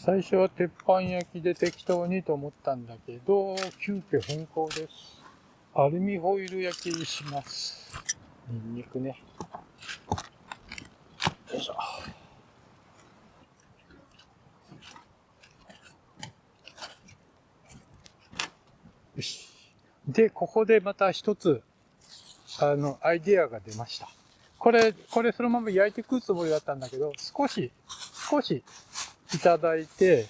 最初は鉄板焼きで適当にと思ったんだけど、急遽変更です。アルミホイル焼きにします。ニンニクね。よいしょ。よし。で、ここでまた一つ、アイデアが出ました。これそのまま焼いて食うつもりだったんだけど、少しいただいて、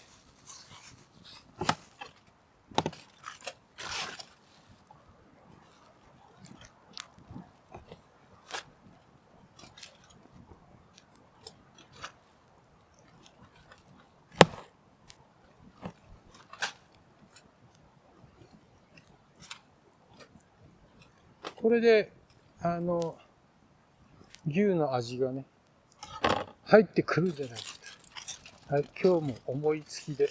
これで、牛の味がね、入ってくるんじゃないかと。はい、今日も思いつきで、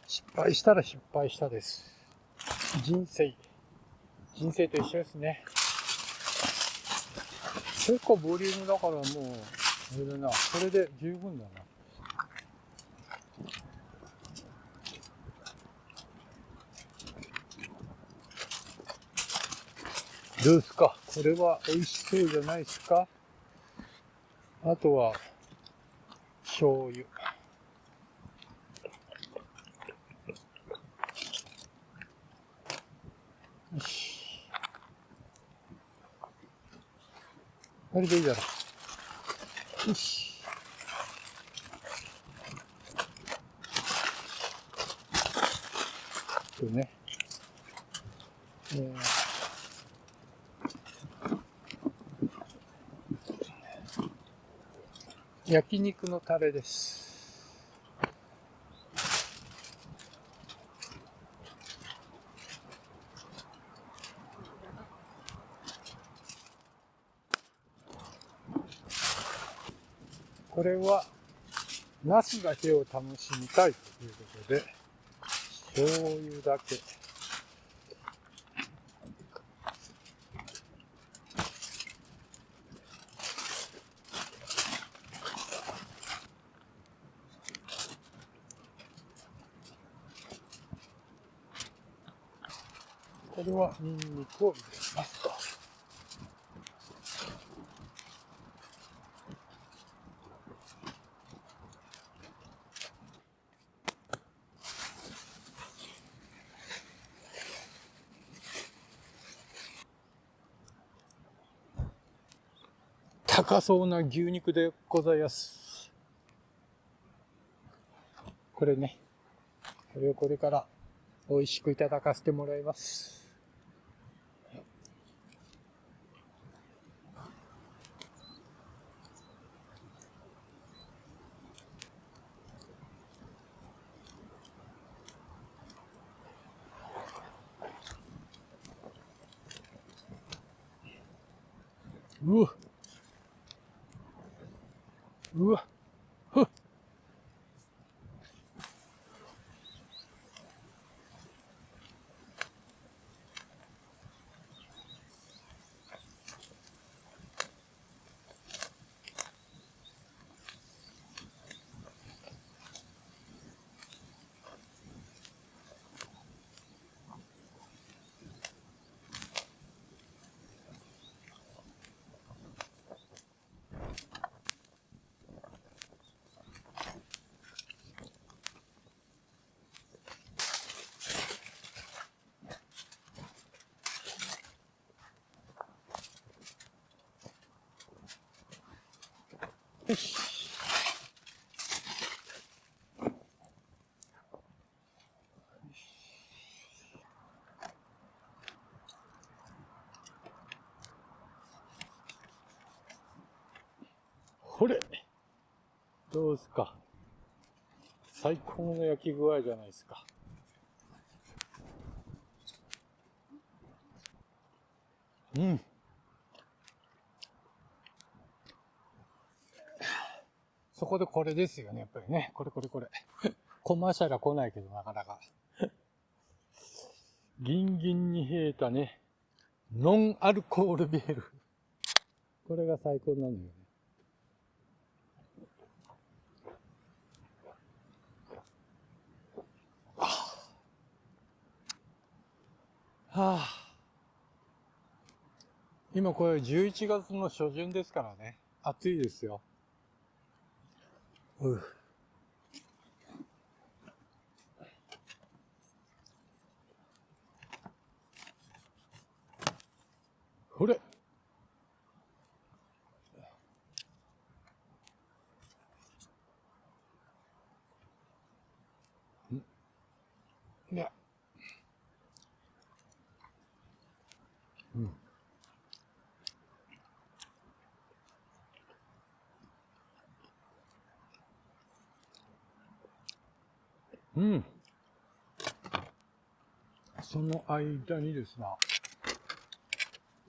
失敗したら失敗したです。人生と一緒ですね。結構ボリュームだからもう、あれだな、これで十分だな。どうですか？これは美味しそうじゃないですか？あとは、醤油。よし。これでいいだろう。よし。これね。焼肉のタレです。これは、ナスだけを楽しみたいということで、醤油だけ。これはニンニクを入れますと。高そうな牛肉でございます。これね、これをこれから美味しくいただかせてもらいます。うわうわふっ。よし。ほれ、どうですか？最高の焼き具合じゃないですか。うん。そこでこれですよね、やっぱりね。これ。コマーシャルは来ないけど、なかなか。ギンギンに冷えたね、ノンアルコールビール。これが最高なのよね。はあ、今これ11月の初旬ですからね。暑いですよ。ほれ。ね。うん。うん。その間にですな、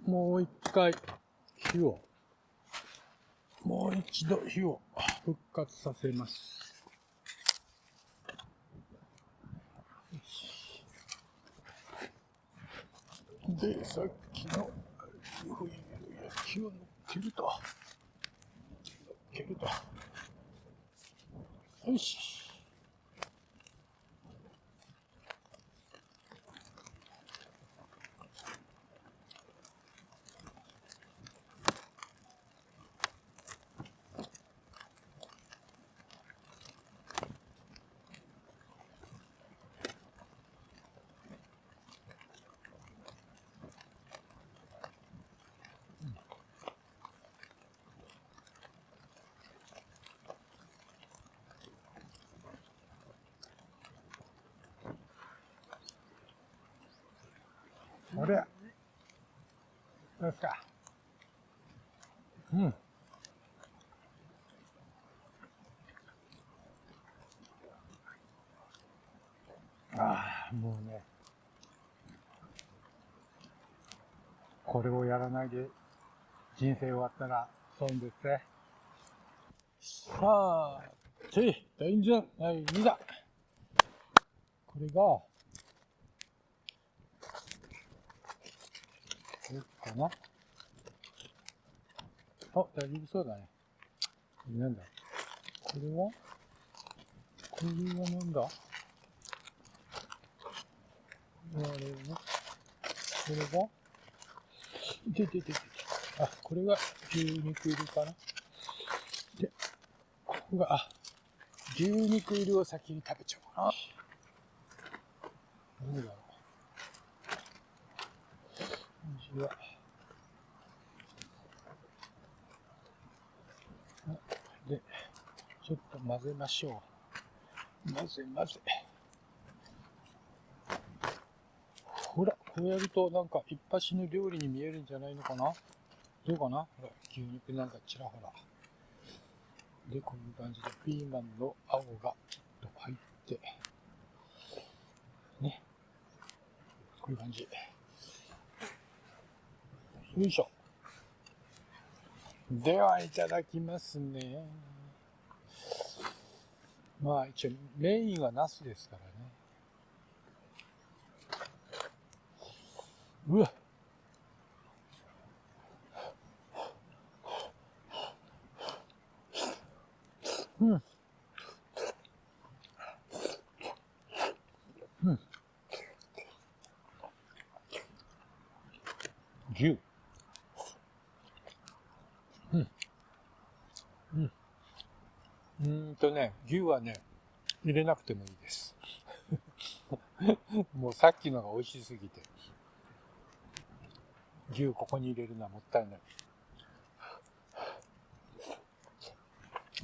もう一回もう一度火を復活させます。で、さっきの焼きを乗っけると。よし。あれ、どうですか。うん。ああ、もうね、これをやらないで人生終わったら損ですね。さあ、第2弾、第2弾。これが、これかな。あ、大丈夫そうだね。なんだこれはなんだあれね。これがあ、これが牛肉入りかな。で、ここが、牛肉入りを先に食べちゃおうかな。何だろう。味は。で、ちょっと混ぜましょう。混ぜ。ほら、こうやるとなんか一発の料理に見えるんじゃないのかな。どうかな。ほら、牛肉なんかちらほら。で、こういう感じでピーマンの青がちょっと入って、ね。こういう感じ。よいしょ。では、いただきますね。まあ、一応メインはナスですからね。うわ。うん。牛。牛はね、入れなくてもいいです。もうさっきのが美味しすぎて。牛ここに入れるのはもったいない。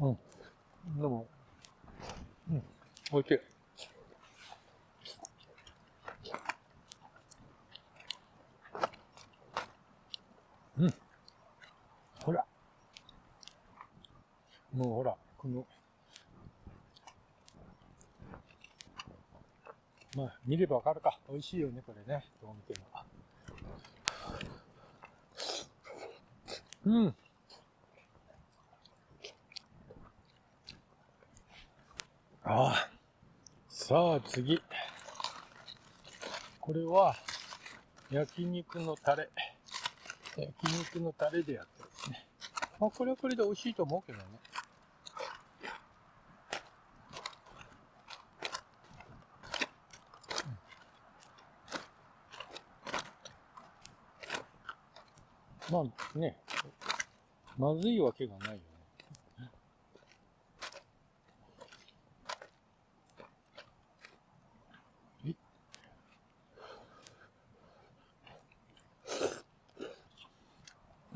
うん。でも、美味しい。ほら。もうほら、まあ、見ればわかるか。美味しいよね、これね。どう見ても。うん。ああ。さあ、次。これは、焼肉のタレでやってるんですね。まあ、これはこれで美味しいと思うけどね。まあね、まずいわけがないよね。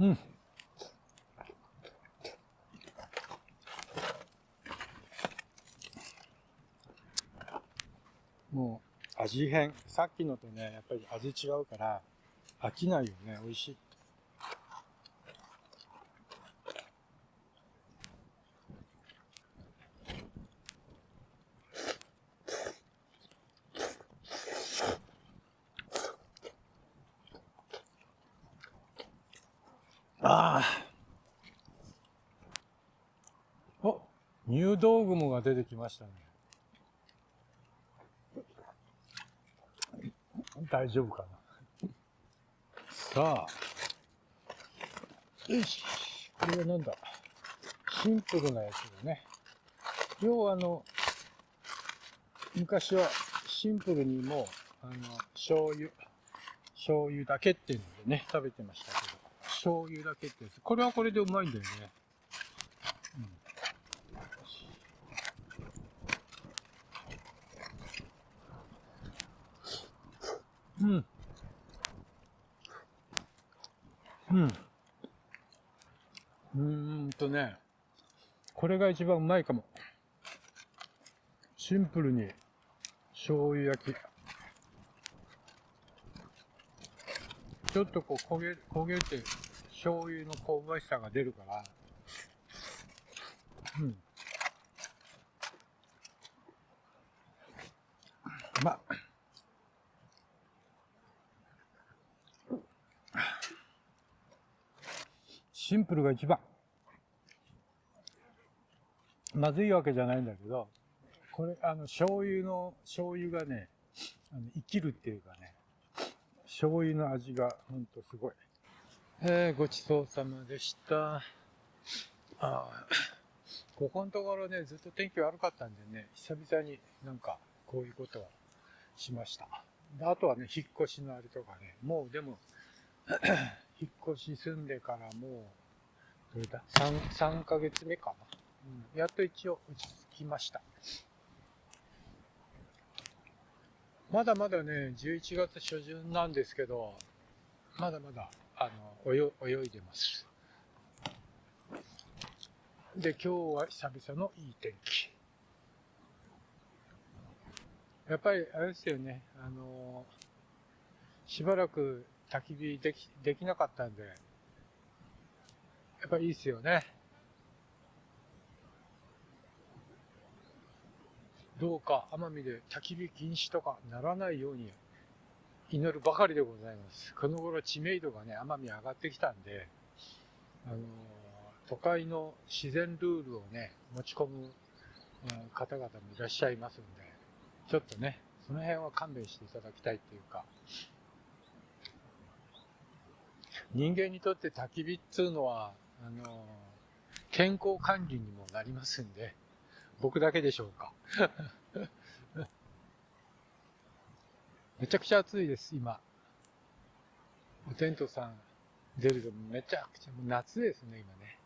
うん。もう味変、さっきのとね、やっぱり味違うから飽きないよね。美味しい。ああ。お、入道雲が出てきましたね。大丈夫かな。さあ。よし。これはなんだ。シンプルなやつだね。要は昔はシンプルにも醤油だけっていうのでね、食べてましたけど、醤油だけってやつ。これはこれでうまいんだよね。うん。うん。ね、これが一番うまいかも。シンプルに醤油焼き。ちょっとこう焦げて醤油の香ばしさが出るから、うん。まあ、シンプルが一番。まずいわけじゃないんだけど、これ、醤油がね、生きるっていうかね、醤油の味がほんとすごい。ごちそうさまでした。ここのところね、ずっと天気悪かったんでね、久々になんかこういうことをしました。であとはね、引っ越しのあれとかね、もうでも、引っ越し住んでからもう、どれだ 3ヶ月目かな。やっと一応落ち着きました。まだまだね、11月初旬なんですけど、まだまだ、泳いでます。で、今日は久々のいい天気。やっぱり、あれですよね、しばらく焚き火できなかったんで、やっぱりいいですよね。どうか奄美で焚き火禁止とかならないように祈るばかりでございます。この頃知名度がね、奄美上がってきたんで、都会の自然ルールをね、持ち込む方々もいらっしゃいますんで、ちょっとね、その辺は勘弁していただきたいっていうか、人間にとって焚き火っつうのは、健康管理にもなりますんで、僕だけでしょうか。めちゃくちゃ暑いです、今。おテントさん出るとめちゃくちゃ、夏ですね、今ね。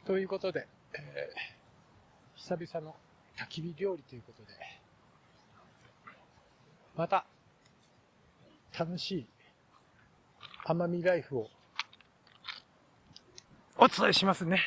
ということで、久々の焚き火料理ということで、また楽しい奄美ライフをお伝えしますね。